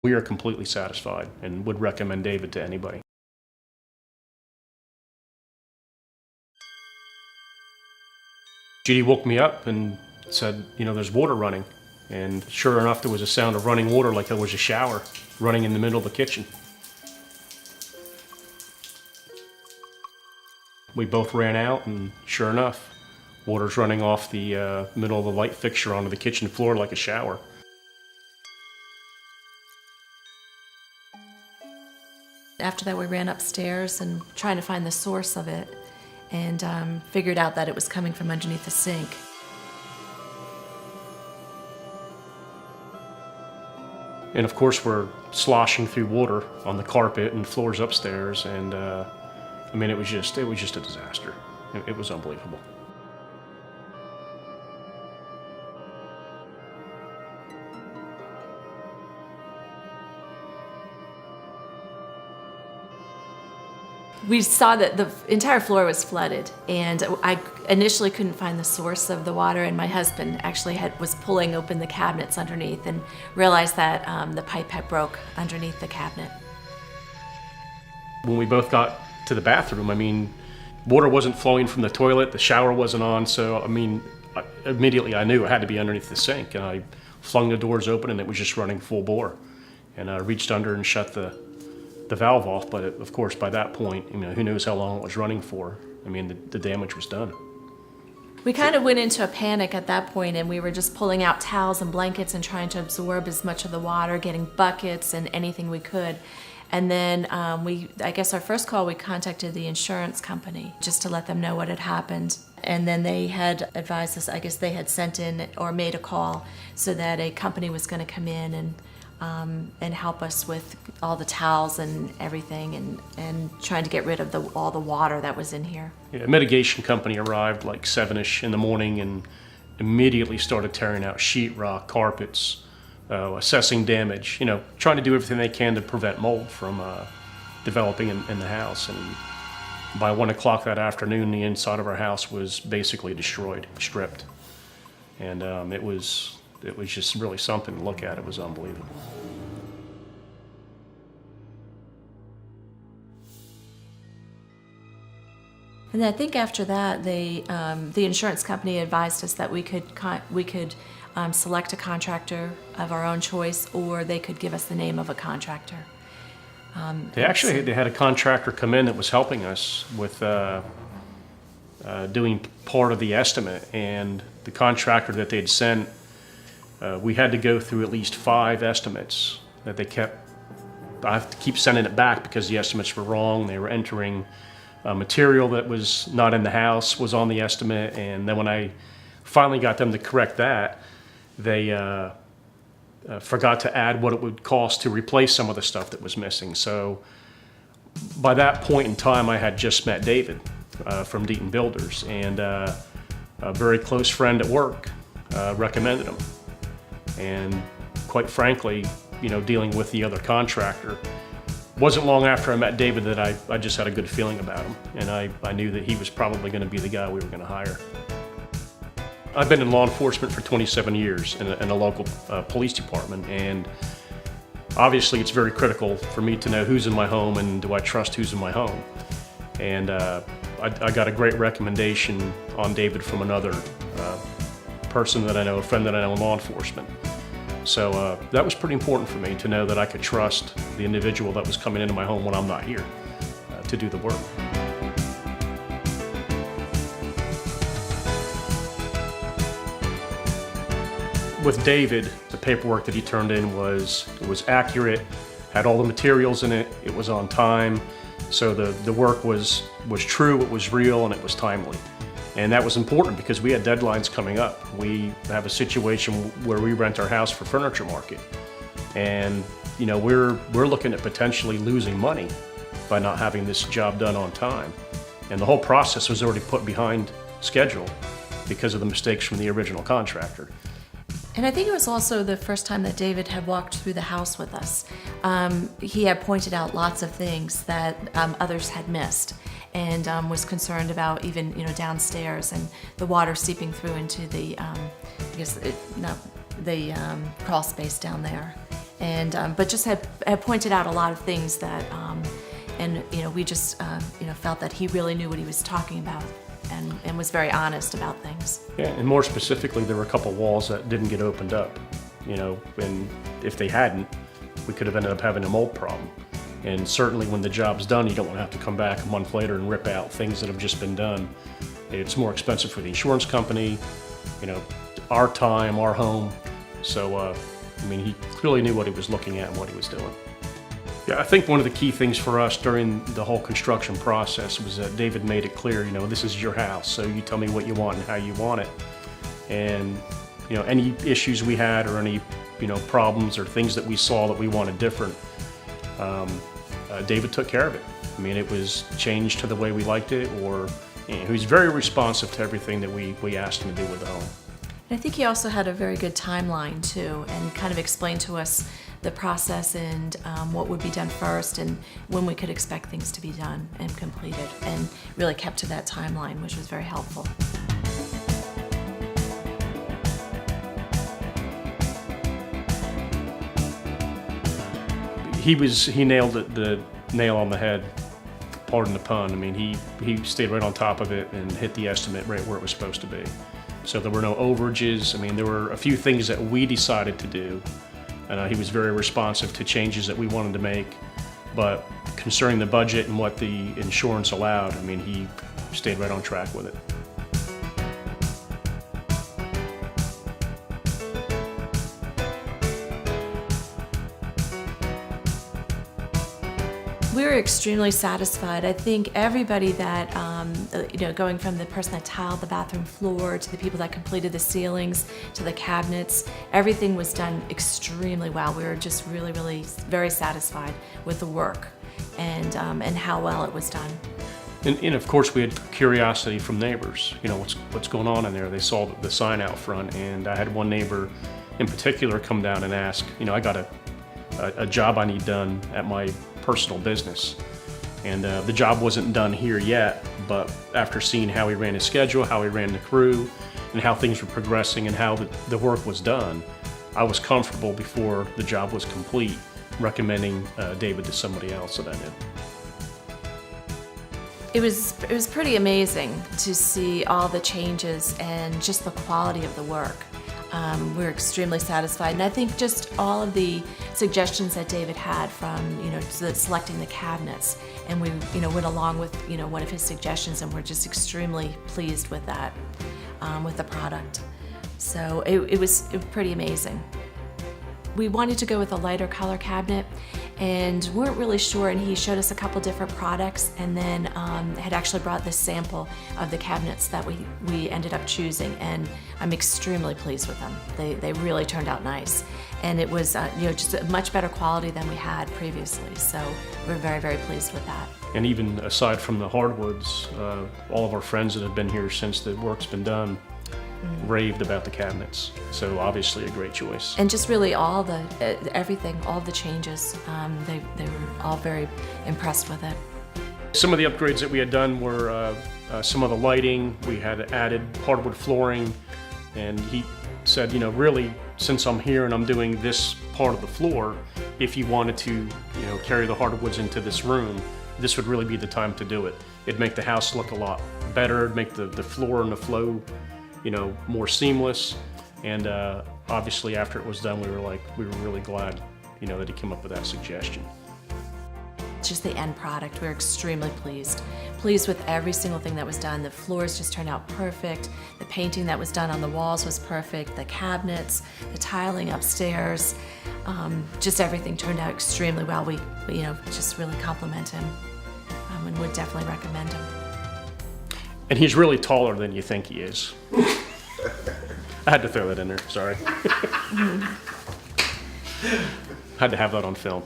We are completely satisfied and would recommend David to anybody. Judy woke me up and said, there's water running. And sure enough, there was a sound of running water like there was a shower running in the middle of the kitchen. We both ran out, and sure enough, water's running off the middle of the light fixture onto the kitchen floor like a shower. After that, we ran upstairs and trying to find the source of it, and figured out that it was coming from underneath the sink. And of course, we're sloshing through water on the carpet and floors upstairs, and it was just a disaster. It was unbelievable. We saw that the entire floor was flooded, and I initially couldn't find the source of the water, and my husband actually was pulling open the cabinets underneath and realized that the pipe had broke underneath the cabinet. When we both got to the bathroom, water wasn't flowing from the toilet, the shower wasn't on, so immediately I knew it had to be underneath the sink, and I flung the doors open and it was just running full bore. And I reached under and shut the valve off, but of course by that point, who knows how long it was running for. The damage was done. We kind of went into a panic at that point, and we were just pulling out towels and blankets and trying to absorb as much of the water, getting buckets and anything we could. And then I guess our first call, we contacted the insurance company just to let them know what had happened. And then they had advised us, I guess they had sent in or made a call so that a company was going to come in and help us with all the towels and everything, and trying to get rid of all the water that was in here. Yeah, a mitigation company arrived like 7-ish in the morning and immediately started tearing out sheetrock, carpets, assessing damage, trying to do everything they can to prevent mold from developing in the house. And by 1 o'clock that afternoon, the inside of our house was basically destroyed, stripped. And it was just really something to look at. It was unbelievable. And I think after that, the insurance company advised us that we could select a contractor of our own choice, or they could give us the name of a contractor. They had a contractor come in that was helping us with doing part of the estimate, and the contractor that they'd sent, we had to go through at least 5 estimates that they kept. I have to keep sending it back because the estimates were wrong. They were entering material that was not in the house was on the estimate, and then when I finally got them to correct that, they forgot to add what it would cost to replace some of the stuff that was missing. So by that point in time, I had just met David from Deaton Builders, and a very close friend at work recommended him. And quite frankly, dealing with the other contractor, wasn't long after I met David that I just had a good feeling about him, and I knew that he was probably going to be the guy we were going to hire. I've been in law enforcement for 27 years in a local police department, and obviously it's very critical for me to know who's in my home and do I trust who's in my home. And I got a great recommendation on David from another person that I know, a friend that I know in law enforcement. So that was pretty important for me to know that I could trust the individual that was coming into my home when I'm not here to do the work. With David, the paperwork that he turned in was accurate, had all the materials in it, it was on time, so the work was true, it was real, and it was timely. And that was important because we had deadlines coming up. We have a situation where we rent our house for furniture market. And we're looking at potentially losing money by not having this job done on time. And the whole process was already put behind schedule because of the mistakes from the original contractor. And I think it was also the first time that David had walked through the house with us. He had pointed out lots of things that others had missed, and was concerned about even downstairs and the water seeping through into the crawl space down there. and but just had pointed out a lot of things that, and we just felt that he really knew what he was talking about, and was very honest about things. Yeah, and more specifically, there were a couple walls that didn't get opened up, and if they hadn't, we could have ended up having a mold problem. And certainly when the job's done, you don't want to have to come back a month later and rip out things that have just been done. It's more expensive for the insurance company, our time, our home. So, he clearly knew what he was looking at and what he was doing. Yeah, I think one of the key things for us during the whole construction process was that David made it clear, this is your house, so you tell me what you want and how you want it. And, any issues we had or any, problems or things that we saw that we wanted different, David took care of it. It was changed to the way we liked it, or he was very responsive to everything that we asked him to do with the home. And I think he also had a very good timeline too, and kind of explained to us the process and what would be done first and when we could expect things to be done and completed, and really kept to that timeline, which was very helpful. He nailed the nail on the head, pardon the pun. He stayed right on top of it and hit the estimate right where it was supposed to be. So there were no overages. There were a few things that we decided to do, and he was very responsive to changes that we wanted to make. But concerning the budget and what the insurance allowed, he stayed right on track with it. We were extremely satisfied. I think everybody that, going from the person that tiled the bathroom floor to the people that completed the ceilings to the cabinets, everything was done extremely well. We were just really, really very satisfied with the work and how well it was done. And of course, we had curiosity from neighbors. What's going on in there? They saw the sign out front, and I had one neighbor in particular come down and ask, I got a job I need done at my personal business, and the job wasn't done here yet, but after seeing how he ran his schedule, how he ran the crew, and how things were progressing and how the work was done, I was comfortable before the job was complete recommending David to somebody else that I knew. It was pretty amazing to see all the changes and just the quality of the work. We're extremely satisfied, and I think just all of the suggestions that David had from selecting the cabinets, and we went along with one of his suggestions, and we're just extremely pleased with that, with the product. So it was pretty amazing. We wanted to go with a lighter color cabinet and weren't really sure, and he showed us a couple different products, and then had actually brought this sample of the cabinets that we ended up choosing, and I'm extremely pleased with them. They really turned out nice, and it was just a much better quality than we had previously, so we're very, very pleased with that. And even aside from the hardwoods, all of our friends that have been here since the work's been done raved about the cabinets, so obviously a great choice. And just really all the everything, all the changes, they were all very impressed with it. Some of the upgrades that we had done were some of the lighting. We had added hardwood flooring, and he said, really, since I'm here and I'm doing this part of the floor, if you wanted to carry the hardwoods into this room, this would really be the time to do it. It'd make the house look a lot better, it'd make the floor and the flow more seamless, and obviously after it was done, we were really glad, that he came up with that suggestion. Just the end product, we're extremely pleased with every single thing that was done. The floors just turned out perfect. The painting that was done on the walls was perfect. The cabinets, the tiling upstairs, just everything turned out extremely well. We just really compliment him, and would definitely recommend him. And he's really taller than you think he is. I had to throw that in there, sorry. Had to have that on film.